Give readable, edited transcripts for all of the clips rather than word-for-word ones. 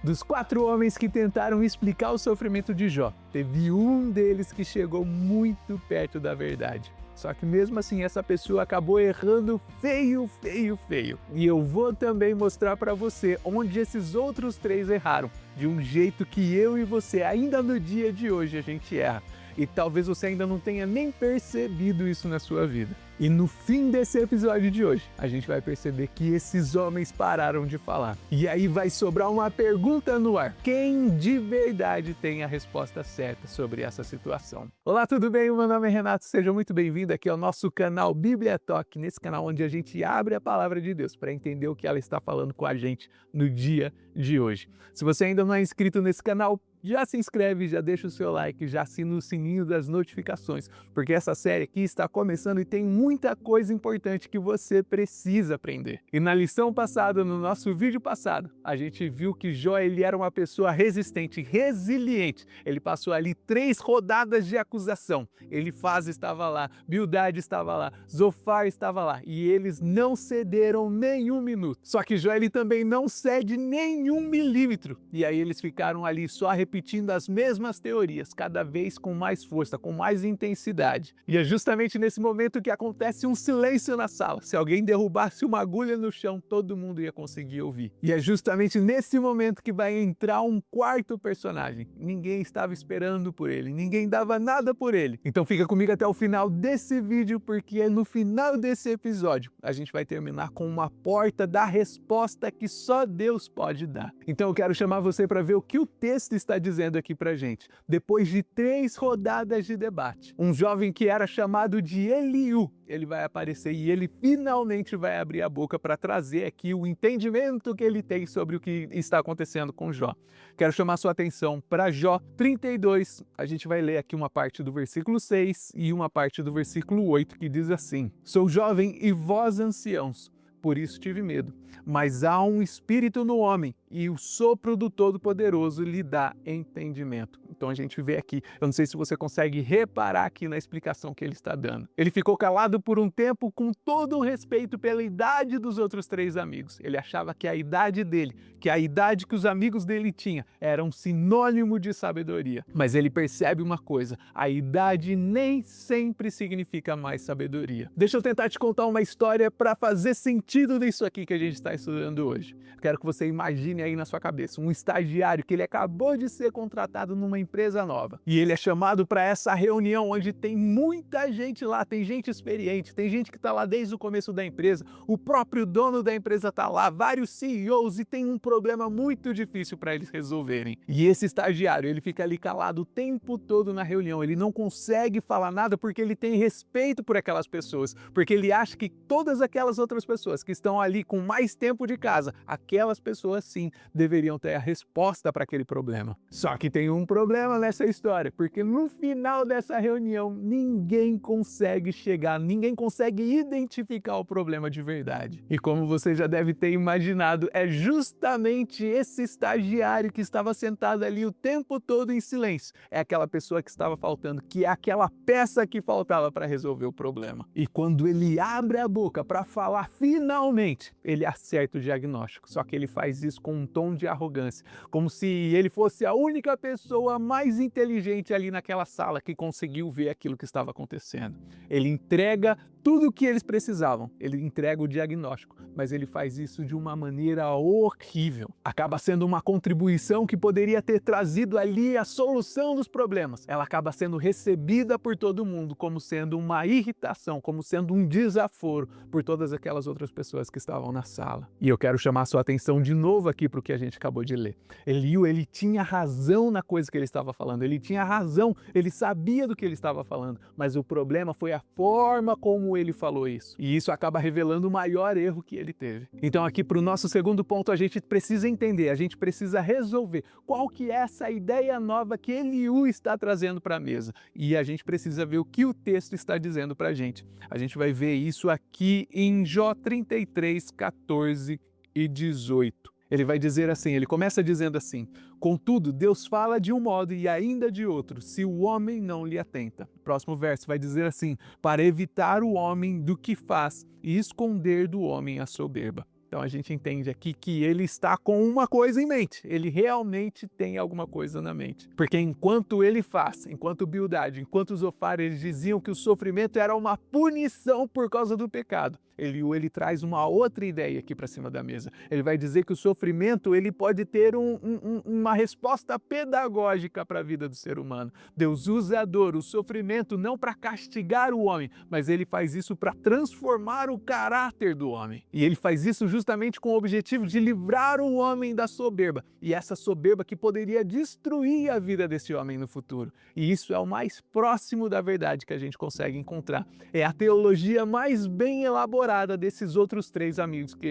Dos 4 homens que tentaram explicar o sofrimento de Jó, teve um deles que chegou muito perto da verdade. Só que mesmo assim essa pessoa acabou errando feio. E eu vou também mostrar para você onde esses outros 3 erraram, de um jeito que eu e você ainda no dia de hoje a gente erra. E talvez você ainda não tenha nem percebido isso na sua vida. E no fim desse episódio de hoje, a gente vai perceber que esses homens pararam de falar. E aí vai sobrar uma pergunta no ar. Quem de verdade tem a resposta certa sobre essa situação? Olá, tudo bem? Meu nome é Renato, seja muito bem-vindo aqui ao nosso canal Bíblia Talk, nesse canal onde a gente abre a palavra de Deus para entender o que ela está falando com a gente no dia de hoje. Se você ainda não é inscrito nesse canal, já se inscreve, já deixa o seu like, já assina o sininho das notificações, porque essa série aqui está começando e tem muita coisa importante que você precisa aprender. E na lição passada, no nosso vídeo passado, a gente viu que Jó ele era uma pessoa resistente, resiliente. Ele passou ali 3 rodadas de acusação. Elifaz estava lá, Bildade estava lá, Zofar estava lá, e eles não cederam nenhum minuto. Só que Jó ele também não cede nenhum milímetro. E aí eles ficaram ali só repetindo as mesmas teorias, cada vez com mais força, com mais intensidade. E é justamente nesse momento que acontece um silêncio na sala. Se alguém derrubasse uma agulha no chão, todo mundo ia conseguir ouvir. E é justamente nesse momento que vai entrar um quarto personagem. Ninguém estava esperando por ele, ninguém dava nada por ele. Então fica comigo até o final desse vídeo, porque no final desse episódio a gente vai terminar com uma porta da resposta que só Deus pode dar. Então eu quero chamar você para ver o que o texto está dizendo aqui pra gente. Depois de 3 rodadas de debate, um jovem que era chamado de Eliú, ele vai aparecer e ele finalmente vai abrir a boca para trazer aqui o entendimento que ele tem sobre o que está acontecendo com Jó. Quero chamar sua atenção para Jó 32. A gente vai ler aqui uma parte do versículo 6 e uma parte do versículo 8 que diz assim: Sou jovem e vós anciãos, por isso tive medo. Mas há um espírito no homem, e o sopro do Todo-Poderoso lhe dá entendimento. Então a gente vê aqui, eu não sei se você consegue reparar aqui na explicação que ele está dando. Ele ficou calado por um tempo com todo o respeito pela idade dos outros 3 amigos. Ele achava que a idade dele, que a idade que os amigos dele tinham, era um sinônimo de sabedoria. Mas ele percebe uma coisa, a idade nem sempre significa mais sabedoria. Deixa eu tentar te contar uma história para fazer sentido disso aqui que a gente está estudando hoje. Quero que você imagine aí na sua cabeça um estagiário que ele acabou de ser contratado numa empresa nova. E ele é chamado para essa reunião onde tem muita gente lá, tem gente experiente, tem gente que está lá desde o começo da empresa, o próprio dono da empresa está lá, vários CEOs, e tem um problema muito difícil para eles resolverem. E esse estagiário, ele fica ali calado o tempo todo na reunião, ele não consegue falar nada porque ele tem respeito por aquelas pessoas, porque ele acha que todas aquelas outras pessoas que estão ali com mais tempo de casa, aquelas pessoas sim deveriam ter a resposta para aquele problema. Só que tem um problema nessa história, porque no final dessa reunião ninguém consegue chegar, ninguém consegue identificar o problema de verdade. E como você já deve ter imaginado, é justamente esse estagiário que estava sentado ali o tempo todo em silêncio. É aquela pessoa que estava faltando, que é aquela peça que faltava para resolver o problema. E quando ele abre a boca para falar finalmente, ele acerta o diagnóstico. Só que ele faz isso com um tom de arrogância, como se ele fosse a única pessoa mais inteligente ali naquela sala que conseguiu ver aquilo que estava acontecendo. Ele entrega tudo o que eles precisavam, ele entrega o diagnóstico, mas ele faz isso de uma maneira horrível. Acaba sendo uma contribuição que poderia ter trazido ali a solução dos problemas. Ela acaba sendo recebida por todo mundo como sendo uma irritação, como sendo um desaforo por todas aquelas outras pessoas que estavam na sala. E eu quero chamar sua atenção de novo aqui para o que a gente acabou de ler. Eliú, ele tinha razão na coisa que ele estava falando, ele tinha razão, ele sabia do que ele estava falando, mas o problema foi a forma como ele falou isso. E isso acaba revelando o maior erro que ele teve. Então aqui para o nosso segundo ponto, a gente precisa entender, a gente precisa resolver qual que é essa ideia nova que Eliú está trazendo para a mesa. E a gente precisa ver o que o texto está dizendo para a gente. A gente vai ver isso aqui em Jó 33, 14 e 18. Ele vai dizer assim, ele começa dizendo assim: Contudo, Deus fala de um modo e ainda de outro, se o homem não lhe atenta. Próximo verso vai dizer assim: Para evitar o homem do que faz e esconder do homem a soberba. Então a gente entende aqui que ele está com uma coisa em mente, ele realmente tem alguma coisa na mente. Porque enquanto ele faz, enquanto Bildad, enquanto Zofar, eles diziam que o sofrimento era uma punição por causa do pecado, ele traz uma outra ideia aqui para cima da mesa. Ele vai dizer que o sofrimento ele pode ter uma resposta pedagógica para a vida do ser humano. Deus usa a dor, o sofrimento, não para castigar o homem, mas ele faz isso para transformar o caráter do homem. E ele faz isso justamente com o objetivo de livrar o homem da soberba. E essa soberba que poderia destruir a vida desse homem no futuro. E isso é o mais próximo da verdade que a gente consegue encontrar. É a teologia mais bem elaborada desses outros 3 amigos que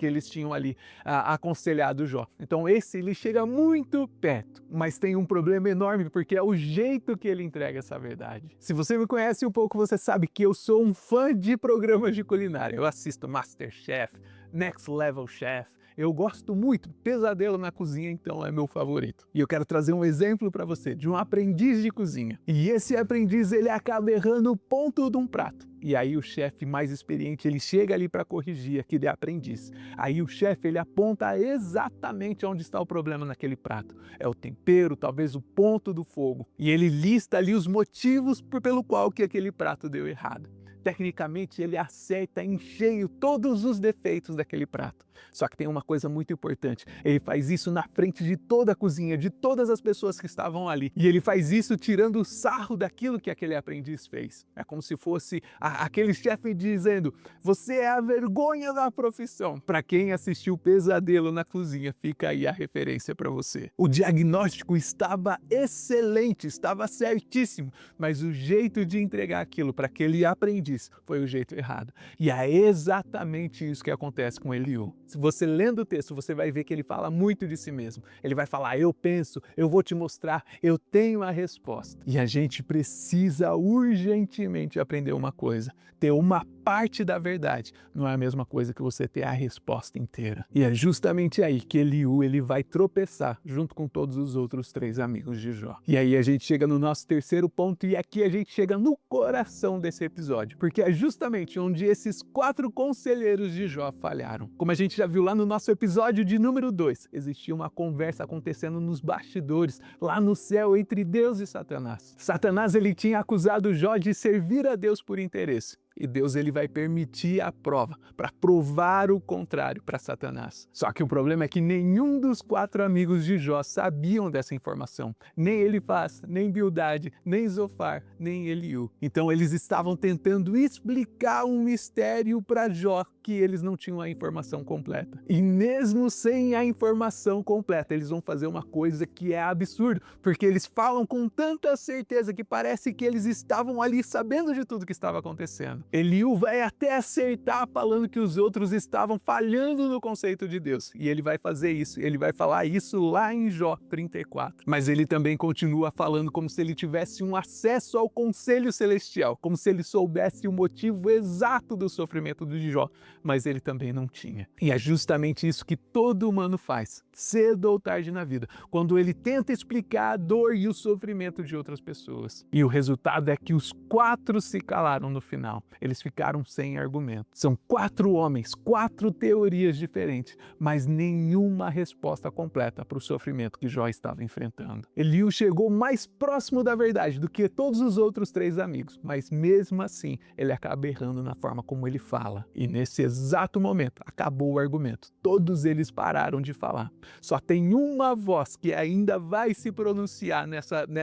eles tinham ali aconselhado Jó. Então esse ele chega muito perto, mas tem um problema enorme porque é o jeito que ele entrega essa verdade. Se você me conhece um pouco, você sabe que eu sou um fã de programas de culinária. Eu assisto MasterChef, Next Level Chef. Eu gosto muito, Pesadelo na Cozinha, então é meu favorito. E eu quero trazer um exemplo para você de um aprendiz de cozinha. E esse aprendiz ele acaba errando o ponto de um prato. E aí o chefe mais experiente ele chega ali para corrigir aquele aprendiz. Aí o chefe ele aponta exatamente onde está o problema naquele prato. É o tempero, talvez o ponto do fogo. E ele lista ali os motivos pelo qual que aquele prato deu errado. Tecnicamente, ele acerta em cheio todos os defeitos daquele prato. Só que tem uma coisa muito importante, ele faz isso na frente de toda a cozinha, de todas as pessoas que estavam ali. E ele faz isso tirando o sarro daquilo que aquele aprendiz fez. É como se fosse aquele chefe dizendo, você é a vergonha da profissão. Para quem assistiu Pesadelo na Cozinha, fica aí a referência para você. O diagnóstico estava excelente, estava certíssimo, mas o jeito de entregar aquilo para aquele aprendiz foi o jeito errado. E é exatamente isso que acontece com Eliú. Se você lendo o texto, você vai ver que ele fala muito de si mesmo. Ele vai falar, eu penso, eu vou te mostrar, eu tenho a resposta. E a gente precisa urgentemente aprender uma coisa. Ter uma parte da verdade não é a mesma coisa que você ter a resposta inteira. E é justamente aí que Eliú ele vai tropeçar junto com todos os outros 3 amigos de Jó. E aí a gente chega no nosso terceiro ponto e aqui a gente chega no coração desse episódio, porque é justamente onde esses 4 conselheiros de Jó falharam. Como a gente já viu lá no nosso episódio de número 2, existia uma conversa acontecendo nos bastidores, lá no céu, entre Deus e Satanás. Satanás ele tinha acusado Jó de servir a Deus por interesse. E Deus ele vai permitir a prova, para provar o contrário para Satanás. Só que o problema é que nenhum dos 4 amigos de Jó sabiam dessa informação. Nem Elifaz, nem Bildad, nem Zofar, nem Eliú. Então eles estavam tentando explicar um mistério para Jó que eles não tinham a informação completa. E mesmo sem a informação completa, eles vão fazer uma coisa que é absurdo, porque eles falam com tanta certeza que parece que eles estavam ali sabendo de tudo que estava acontecendo. Eliú vai até acertar falando que os outros estavam falhando no conceito de Deus. E ele vai fazer isso, ele vai falar isso lá em Jó 34. Mas ele também continua falando como se ele tivesse um acesso ao conselho celestial, como se ele soubesse o motivo exato do sofrimento de Jó. Mas ele também não tinha. E é justamente isso que todo humano faz, cedo ou tarde na vida, quando ele tenta explicar a dor e o sofrimento de outras pessoas. E o resultado é que os 4 se calaram no final. Eles ficaram sem argumento. São 4 homens, 4 teorias diferentes, mas nenhuma resposta completa para o sofrimento que Jó estava enfrentando. Eliú chegou mais próximo da verdade do que todos os outros 3 amigos, mas mesmo assim ele acaba errando na forma como ele fala. E nesse exato momento acabou o argumento. Todos eles pararam de falar. Só tem uma voz que ainda vai se pronunciar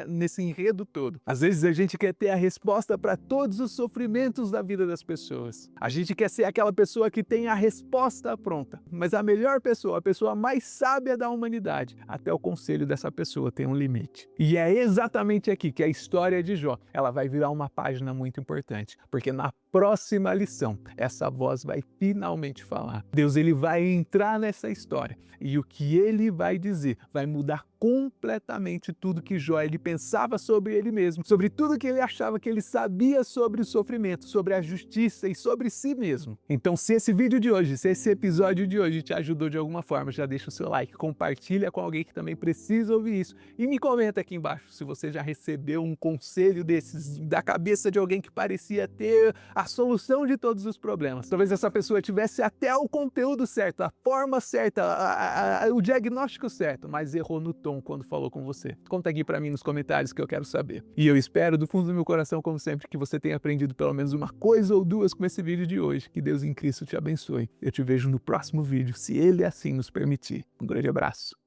nesse enredo todo. Às vezes a gente quer ter a resposta para todos os sofrimentos da vida das pessoas. A gente quer ser aquela pessoa que tem a resposta pronta. Mas a melhor pessoa, a pessoa mais sábia da humanidade, até o conselho dessa pessoa tem um limite. E é exatamente aqui que a história de Jó, ela vai virar uma página muito importante. Porque na próxima lição, essa voz vai finalmente falar. Deus ele vai entrar nessa história e o que ele vai dizer vai mudar completamente tudo que Jó ele pensava sobre ele mesmo, sobre tudo que ele achava que ele sabia sobre o sofrimento, sobre a justiça e sobre si mesmo. Então, se esse vídeo de hoje, se esse episódio de hoje te ajudou de alguma forma, já deixa o seu like, compartilha com alguém que também precisa ouvir isso e me comenta aqui embaixo se você já recebeu um conselho desses da cabeça de alguém que parecia ter a a solução de todos os problemas. Talvez essa pessoa tivesse até o conteúdo certo, a forma certa, o diagnóstico certo, mas errou no tom quando falou com você. Conta aqui pra mim nos comentários que eu quero saber. E eu espero do fundo do meu coração, como sempre, que você tenha aprendido pelo menos uma coisa ou duas com esse vídeo de hoje. Que Deus em Cristo te abençoe. Eu te vejo no próximo vídeo, se Ele assim nos permitir. Um grande abraço.